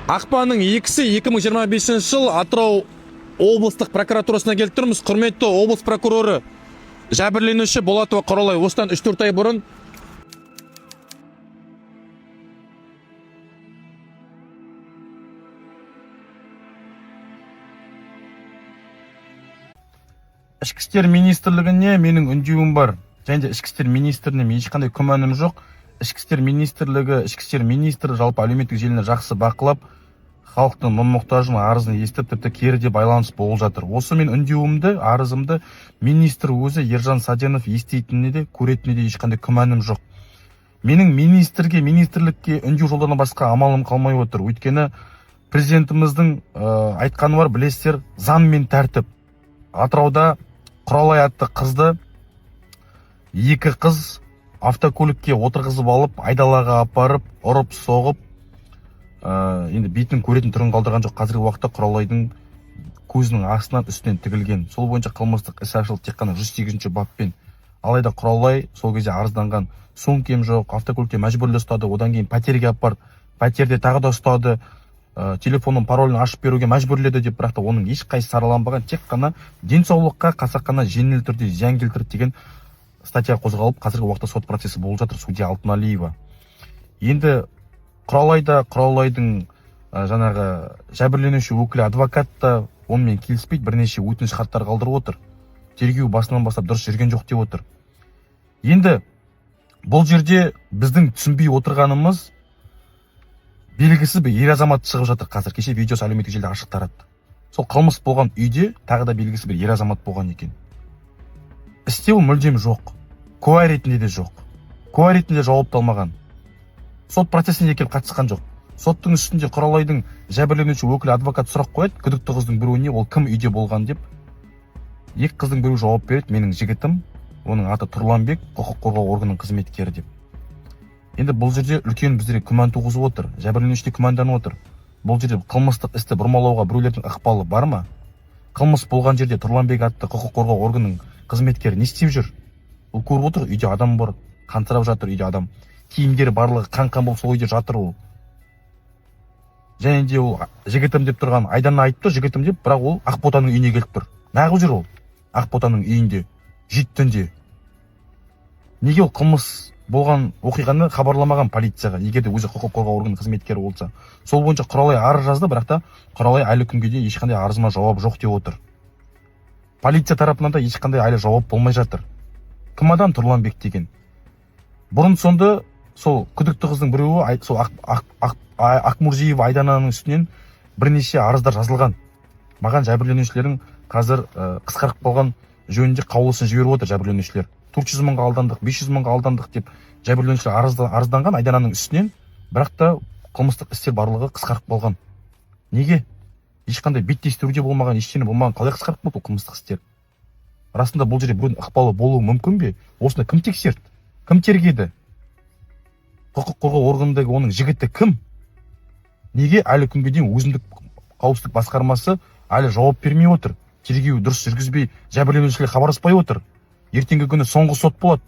Ақпанның 2-сі 2025 жыл Атырау облыстық прокуратурасына келіп тұрмыз. Құрметті облыс прокуроры жәбірленуші Болатова Құралай осыдан 3-4 ай бұрын Ішкі істер министрлігіне менің үндеуім бар. Және ішкі істер министріне мен ешқандай күмәнім жоқ. Ішкі істер министрлігі, ішкі істер министрі жалпы әлеуметтік желіні жақсы бақылап, халықтың мұң-мұқтажын арызын естіп, тіпті керіде байланыс болып жатыр. Осы мен үндеуімді, арызымды министр өзі Ержан Саденов естейтініне де, көретініне де ешқандай күмәнім жоқ. Менің министрлікке үндеу жолдарынан басқа амалым қалмай отыр. Өйткені президентіміздің айтқаны бар, білесіздер, заң мен тәртіп. Атырауда Құралай атты қызды екі қыз автокөлікке отырғызып алып, айдалаға апарып, ұрып, соғып, енді бетінің көретін түрін қалдырған жоқ. Қазіргі уақытта Құралайдың көзінің астынан үстінен тігілген. Сол бойынша қылмыстық іс ашылды тек қана 108-ші баппен. Алайда Құралай сол кезде арызданған. Сөмкем жоқ, автокөлікте мәжбүрлі ұстады, одан кейін пәтерге апарды, пәтерде тағы да ұстады, телефонның паролін ашып беруге мәжбүрледі деп, бірақ та оның ешқайсысы сараланбаған, тек қана денсаулыққа қасақана жеңіл түрде зиян келтірді деген статья қозғалып, қазіргі уақытта сот процесі болып жатыр, судья Алтыналиева. Енді Құралайдың жаңағы жәбірленуші өкілі адвокат та онымен келіспейді, бірнеше өтініш хаттар қалдырып отыр. Тергеу басынан бастап дұрыс жүрген жоқ деп отыр. Енді бұл жерде біздің түсінбей отырғанымыз, белгісіз бір ер азамат шығып жатыр қазір. Кеше видеосы әлеуметтік желіде ашық таратты. Сол қылмыс болған үйде тағы да белгісіз бір ер азамат болған екен. Істеу мүлдем жоқ. Куә ретінде де жоқ. Куә ретінде жауапты алмаған. Сот процесіне келіп қатысқан жоқ. Соттың үстінде Құралайдың жәбірленуші өкілі адвокат сұрақ қояды, күдікті қыздың біреуіне ол кім үйде болған деп. Екі қыздың біреуі жауап береді, менің жігітім, оның аты Тұрланбек, құқық қорғау органының қызметкері деп. Енді бұл жерде үлкен біздерге күмән туғызып отыр. Жәбірленуші күмәнданып отыр. Бұл жерде қылмыстық істі бұрмалауға біреулердің ықпалы бар ма? Қылмыс болған жерде Тұрланбек атты құқық қорғау органының қызметкері не істеп жүр? Ол көріп отыр, үйде адам бар, қансырап жатыр үйде адам. Киімдері барлығы қан-қан болып сол үйде жатыр ол. Және де ол жігітім деп тұрған Айдана айтты, жігітім деп, бірақ ол Ақботаның үйіне келіп тұр. Неғып жүр ол? Ақботаның үйінде, життінде. Неге ол қылмыс болған оқиғаны хабарламаған полицияға, егер де өзі құқық қорғау органының қызметкері болса? Сол бойынша Құралай арыз жазды, бірақ та Құралай әлі күнге дейін ешқандай арызыма жауап жоқ деп отыр. Полиция тарапынан да ешқандай әлі жауап болмай жатыр. Кім адам Тұрланбек деген? Бұрын сонды сол күдікті қыздың біреуі, сол Ақмурзиева Айдананың үстінен бірнеше арыздар жазылған. Маған жәбірленушілердің қазір қысқарып қалған жөнінде қаулысын жіберіп отыр жәбірленушілер. 400 мыңға алдандық, 500 мыңға алдандық деп жәбірленушілер арызданған Айдананың үстінен, бірақ та қылмыстық істер барлығы қысқарып қалған. Неге? Ешқандай беттестіруде болмаған, ештеңе болмаған, қалай қысқарып болды қылмыстық істер? Расында бұл жерде біреудің ықпалы болуы мүмкін бе? Осында кім тексерді? Кім тергеді? Құқық қорғау органындағы оның жігіті кім? Неге әлі күнге дейін өзіндік қауіпсіздік басқармасы әлі жауап бермей отыр? Тергеу дұрыс жүргізбей, жәбірленушілер хабарласпай отыр. Ертеңгі күні соңғы сот болады.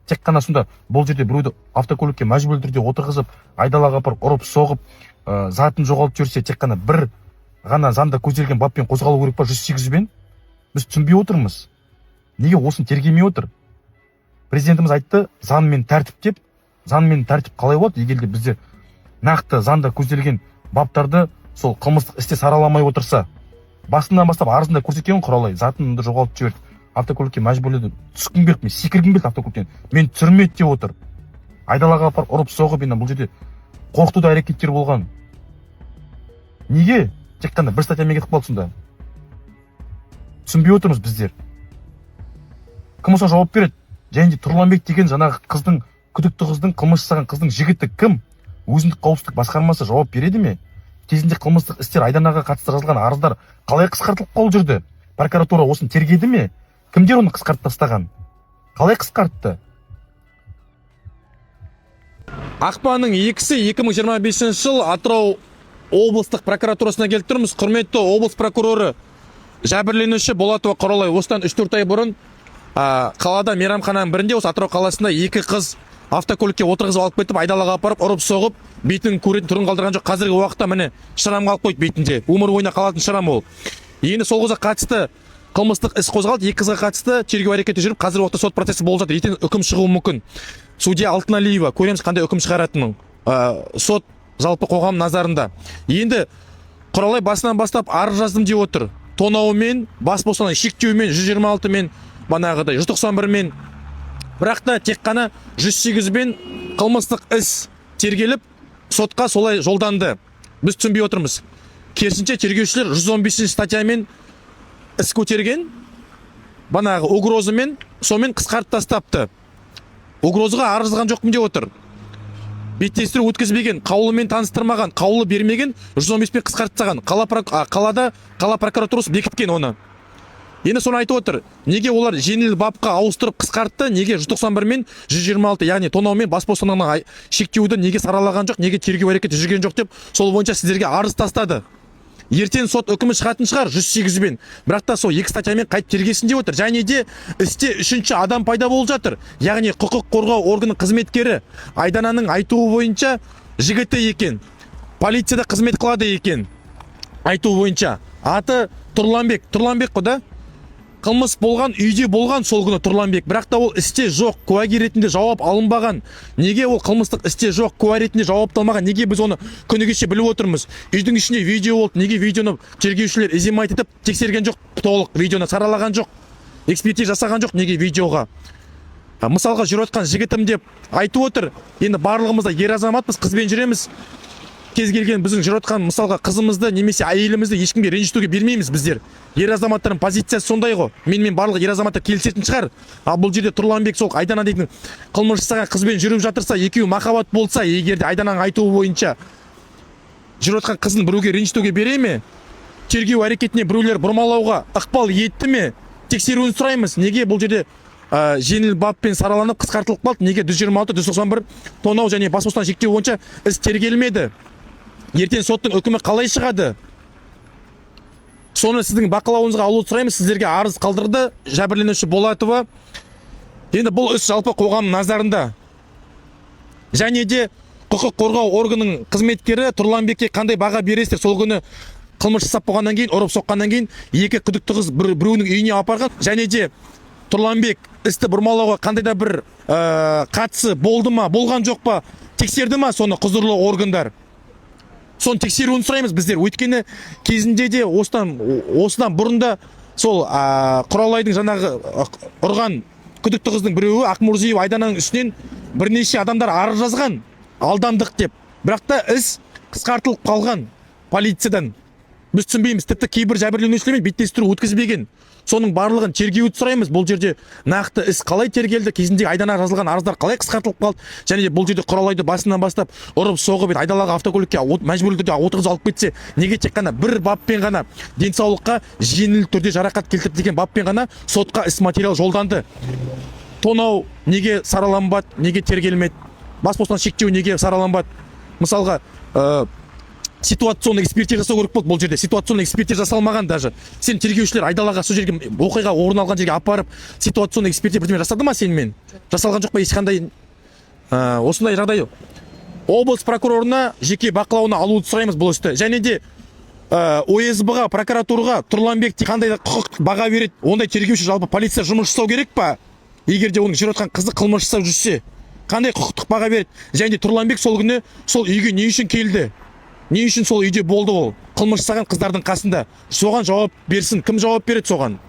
Тек қана сонда бұл жерде біреуді автокөлікке мәжбүрлі түрде отырғызып, айдалаға апарып, ұрып, соғып, затын жоғалтып жіберсе, тек қана бір ғана заңда көзделген баппен қозғалу керек па 108-бен? Біз түсінбей отырмыз. Неге осын тергемей отыр? Президентіміз айтты, заң мен тәртіп деп. Заң мен тәртіп қалай болады? Егер де бізде нақты заңда көзделген баптарды сол қылмыстық істе сараламай отырса, басынан бастап арызында көрсеткен Құралай затынды жоғалтып жіберді, автокөлікке мәжбүрледі, түскім келді, мен секіргім келді автокөліктен, мен түсірмеді деп отыр. Айдалаға апарып ұрып соғып, енді бұл жерде қорқытуда әрекеттер болған. Неге? Тек қана бір статьямен кетіп қалды сонда. Түсінбей отырмыз біздер. Кім осыған жауап береді? Және де Тұрланбек деген жаңағы қыздың, күдікті қыздың, қылмыс жасаған қыздың жігіті кім? Өзіндік қауіпсіздік басқармасы жауап береді ме? Кезінде қылмыстық істер Айданаға қатысты жазылған арыздар қалай қысқартылып қалып жүрді? Прокуратура осын тергеді ме? Кімдер оны қысқартып тастаған? Қалай қысқартты? Ақпанның 2-сі 2025 жыл Атырау облыстық прокуратурасына келіп тұрмыз. Құрметті облыс прокуроры жәбірленуші Болатова Құралай осыдан 3-4 ай бұрын қалада мейрамхананың бірінде, осы Атырау қаласында екі қыз автокөлікке отырғызып алып кетіп айдалаға апарып ұрып соғып бетінің көретін түрін қалдырған жоқ. Қазіргі уақытта міне шырам қалып қойды бетінде, өмір бойына қалатын шырам ол. Енді сол қызға қатысты қылмыстық іс қозғалды, екі қызға қатысты тергеу әрекеті жүріп, қазіргі уақытта сот процесі болып жатыр. Ертең үкім шығуы мүмкін. Судья Алтыналиева, көреміз қандай үкім шығаратынын. Сот жалпы қоғам назарында. Енді Құралай басынан бастап арыз жаздым деп отыр. Тонаумен, бас бостандығын шектеумен, 126 мен, банағыдай 191 мен. Бірақ та тек қана 108 мен қылмыстық іс тергеліп, сотқа солай жолданды. Біз түсінбей отырмыз. Керісінше тергеушілер 115 статьямен іс көтерген, банағы угрозымен, сомен қысқартып тастапты. Угрозаға арызған жоқпын деп отыр. Беттестіру өткізбеген, қаулымен таныстырмаған, қаулы бермеген, 115 пен қысқартып тастаған. Қалада қала прокуратурасы бекіткен оны. Енді соны айтып отыр. Неге олар жеңіл бапқа ауыстырып қысқартты? Неге 191 мен 126, яғни тонау мен бас бостандығын шектеуді неге саралаған жоқ, неге тергеу әрекеті жүрген жоқ деп, сол бойынша сіздерге арыз тастады. Ертең сот үкімі шығатын шығар 108 бен. Бірақ та сол екі статьямен қайт тергесін деп отыр. Және де істе үшінші адам пайда болып жатыр. Яғни құқық қорғау органының қызметкері Айдананың айтуы бойынша жігіті екен. Полицияда қызмет қылады екен. Айтуы бойынша. Аты Тұрланбек. Тұрланбек қой да? Қылмыс болған, үйде болған сол күні Тұрланбек. Бірақ та ол істе жоқ, куәгер ретінде жауап алынбаған. Неге ол қылмыстық істе жоқ, куә ретінде жауапталмаған? Неге біз оны күні кеше біліп отырмыз? Үйдің ішінде видео болды. Неге видеоны тергеушілер изимайт етіп тексерген жоқ, толық видеоны саралаған жоқ, экспертиза жасаған жоқ? Неге видеоға? Мысалға жүріп отқан жігітім деп айтып отыр. Енді барлығымыз да ер азаматпыз, қызбен жүреміз. Кез келген біздің жүріп отқан мысалға қызымызды немесе әйелімізді ешкімге ренжітуге бермейміз біздер. Ер азаматтардың позициясы сондай ғой. Менімен барлық ер азаматтар келісетін шығар. Ал бұл жерде Тұрланбек сол Айдана дейтін қылмыс жасаған қызбен жүріп жатырса, екеуі махаббат болса, егер де Айдананың айтуы бойынша жүріп отқан қызын біреуге ренжітуге бере ме? Тергеу әрекетіне біреулер бұрмалауға ықпал етті ме? Тексеруін сұраймыз. Неге бұл жерде жеңіл баппен сараланып қысқартылып қалды? Неге 126, 191 тонау және бас бостандығын шектеу бойынша іс тергелмеді? Ертең соттың үкімі қалай шығады? Соны сіздің бақылауыңызға алуды сұраймыз. Сіздерге арыз қалдырды жәбірленуші Болатова. Енді бұл іс жалпы қоғам назарында. Және де құқық қорғау органының қызметкері Тұрланбекке қандай баға бересіздер? Сол күні қылмыс жасап болғаннан кейін, ұрып соққаннан кейін екі күдікті қыз біреуінің үйіне апарған. Және де Тұрланбек істі бұрмалауға қандай да бір қатысы болды ма, болған жоқ па, тексерді ма соны құзырлы органдар? Соны тексеруін сұраймыз біздер. Өйткені кезінде де осыдан бұрында сол Құралайдың жаңағы ұрған күдікті қыздың біреуі Ақмұрзиев Айдананың үстінен бірнеше адамдар арыз жазған, алдандық деп. Бірақ та іс қысқартылып қалған полициядан. Біз түсінбейміз. Тіпті кейбір жәбірленушілермен беттестіру өткізбеген. Соның барлығын тергеуді сұраймыз. Бұл жерде нақты іс қалай тергелді, кезінде Айдана жазылған арыздар қалай қысқартылып қалды, және де бұл жерде Құралайды басынан бастап ұрып соғып айдалаға автокөлікке мәжбүрлі түрде отырғызып алып кетсе, неге тек қана бір баппен ғана денсаулыққа жеңіл түрде жарақат келтірді деген баппен ғана сотқа іс материал жолданды? Тонау неге сараланбады, неге тергелмеді? Бас бостандығын шектеу неге сараланбады? Мысалға ситуационный экспертиза жасау керек болды. Бұл жерде ситуационный экспертиза жасалмаған даже. Сен тергеушілер айдалаға сол жерге оқиға орын алған жерге апарып ситуационный экспертиза бірдеме жасады ма сенімен? Жасалған жоқ па ешқандай? Осындай жағдай. Облыс прокурорына жеке бақылауына алуды сұраймыз бұл істі. Және де ОСБ-ға, прокуратураға Тұрланбек қандай да құқық баға береді? Ондай тергеуші жалпы полиция жұмыс жасау керек па? Егер де оның жүріп отқан қызы қылмыс жасап жүрсе, қандай құқықтық баға береді? Және де Тұрланбек сол күні сол үйге не үшін келді? Не үшін сол үйде болды ол? Қылмыс жасаған қыздардың қасында. Соған жауап берсін. Кім жауап береді соған?